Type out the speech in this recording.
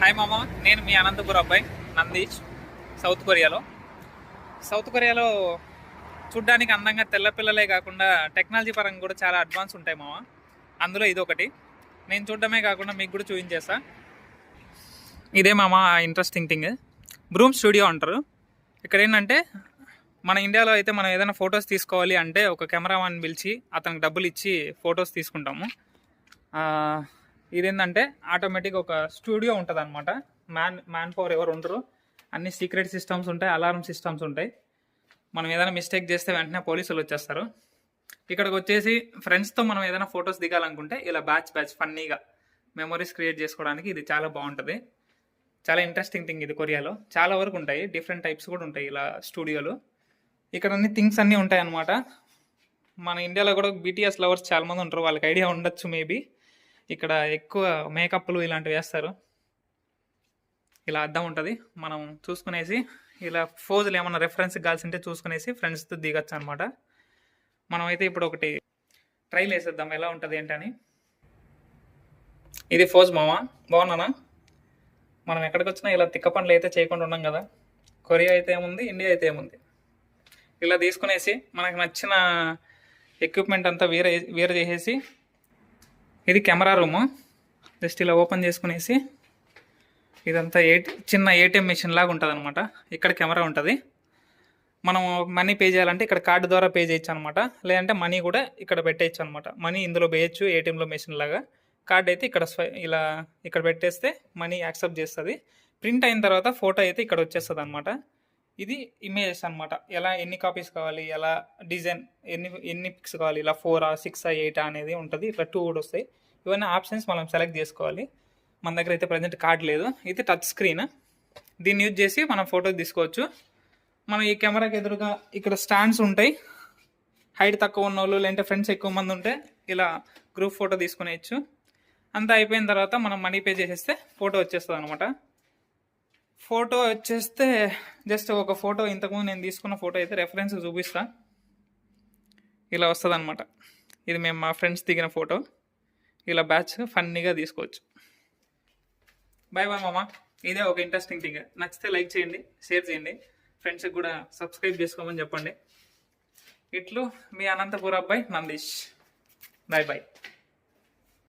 Hi మామ, నేను మీ అనంతపురం అబ్బాయి నందీష్. సౌత్ కొరియాలో చూడ్డానికి అందంగా తెల్ల పిల్లలే కాకుండా టెక్నాలజీ పరంగా కూడా చాలా అడ్వాన్స్ ఉంటాయి మామ. అందులో ఇది ఒకటి నేను చూడడమే కాకుండా మీకు కూడా చూపించేస్తా. ఇదే మామ ఇంట్రెస్టింగ్ థింగ్, బ్రూమ్ స్టూడియో అంటారు. ఇక్కడ ఏంటంటే మన ఇండియాలో అయితే మనం ఏదైనా ఫొటోస్ తీసుకోవాలి అంటే ఒక కెమెరామాన్ పిలిచి అతనికి డబ్బులు ఇచ్చి ఫొటోస్ తీసుకుంటాము. ఇదేంటంటే ఆటోమేటిక్ ఒక స్టూడియో ఉంటుంది అనమాట. మ్యాన్ పవర్ ఎవరు ఉండరు, అన్ని సీక్రెట్ సిస్టమ్స్ ఉంటాయి, అలారం సిస్టమ్స్ ఉంటాయి. మనం ఏదైనా మిస్టేక్ చేస్తే వెంటనే పోలీసులు వచ్చేస్తారు. ఇక్కడికి వచ్చేసి ఫ్రెండ్స్తో మనం ఏదైనా ఫొటోస్ దిగాలనుకుంటే ఇలా బ్యాచ్ ఫన్నీగా మెమరీస్ క్రియేట్ చేసుకోవడానికి ఇది చాలా బాగుంటుంది. చాలా ఇంట్రెస్టింగ్ థింగ్ ఇది. కొరియాలో చాలా వరకు ఉంటాయి, డిఫరెంట్ టైప్స్ కూడా ఉంటాయి ఇలా స్టూడియోలు. ఇక్కడ అన్ని థింగ్స్ అన్నీ ఉంటాయి అన్నమాట. మన ఇండియాలో కూడా బీటీఎస్ లవర్స్ చాలామంది ఉంటారు, వాళ్ళకి ఐడియా ఉండొచ్చు మేబీ. ఇక్కడ ఎక్కువ మేకప్లు ఇలాంటివి వేస్తారు. ఇలా అద్దం ఉంటుంది, మనం చూసుకునేసి ఇలా ఫోజులు ఏమన్నా రెఫరెన్స్ కావాల్సింటే చూసుకునేసి ఫ్రెండ్స్తో దిగచ్చు అనమాట. మనమైతే ఇప్పుడు ఒకటి ట్రైల్ వేసేద్దాం ఎలా ఉంటుంది ఏంటని. ఇది ఫోజ్ మామ, బాగున్నానా? మనం ఎక్కడికి వచ్చినా ఇలా తిక్క పనులు అయితే చేయకుండా ఉన్నాం కదా. కొరియా అయితే ఏముంది, ఇండియా అయితే ఏముంది. ఇలా తీసుకునేసి మనకు నచ్చిన ఎక్విప్మెంట్ అంతా వేరే చేసేసి, ఇది కెమెరా రూము. జస్ట్ ఇలా ఓపెన్ చేసుకునేసి ఇదంతా చిన్న ఏటీఎం మిషన్ లాగా ఉంటుంది అనమాట. ఇక్కడ కెమెరా ఉంటుంది. మనం మనీ పే చేయాలంటే ఇక్కడ కార్డు ద్వారా పే చేయొచ్చు అనమాట. లేదంటే మనీ కూడా ఇక్కడ పెట్టేయచ్చు అనమాట. మనీ ఇందులో వేయచ్చు ఏటీఎంలో మిషన్ లాగా. కార్డ్ అయితే ఇలా ఇక్కడ పెట్టేస్తే మనీ యాక్సెప్ట్ చేస్తుంది. ప్రింట్ అయిన తర్వాత ఫోటో అయితే ఇక్కడ వచ్చేస్తుంది అనమాట. ఇది ఇమేజెస్ అనమాట. ఎన్ని కాపీస్ కావాలి, ఎలా డిజైన్, ఎన్ని పిక్స్ కావాలి, ఇలా 4, 6, 8 అనేది ఉంటుంది. ఇట్లా 2 కూడా వస్తాయి. ఇవన్నీ ఆప్షన్స్ మనం సెలెక్ట్ చేసుకోవాలి. మన దగ్గర అయితే ప్రజెంట్ కార్డ్ లేదు. ఇది టచ్ స్క్రీన్. దీన్ని యూజ్ చేసి మనం ఫోటో తీసుకోవచ్చు. మనం ఈ కెమెరాకి ఎదురుగా ఇక్కడ స్టాండ్స్ ఉంటాయి. హైట్ తక్కువ ఉన్న వాళ్ళు లేదంటే ఫ్రెండ్స్ ఎక్కువ మంది ఉంటే ఇలా గ్రూప్ ఫోటో తీసుకునేయచ్చు. అంతా అయిపోయిన తర్వాత మనం మనీ పే చేసేస్తే ఫోటో వచ్చేస్తుంది అనమాట. ఫోటో వచ్చేస్తే జస్ట్ ఒక ఫోటో, ఇంతకుముందు నేను తీసుకున్న ఫోటో అయితే రెఫరెన్స్ చూపిస్తా. ఇలా వస్తుంది అనమాట. ఇది మేము మా ఫ్రెండ్స్ దిగిన ఫోటో. ఇలా బ్యాచ్ ఫన్నీగా తీసుకోవచ్చు. బాయ్ మామ. ఇదే ఒక ఇంట్రెస్టింగ్ థింగ్. నచ్చితే లైక్ చేయండి, షేర్ చేయండి, ఫ్రెండ్స్కి కూడా సబ్స్క్రైబ్ చేసుకోమని చెప్పండి. ఇట్లు మీ అనంతపురం అబ్బాయి నందీష్. బాయ్.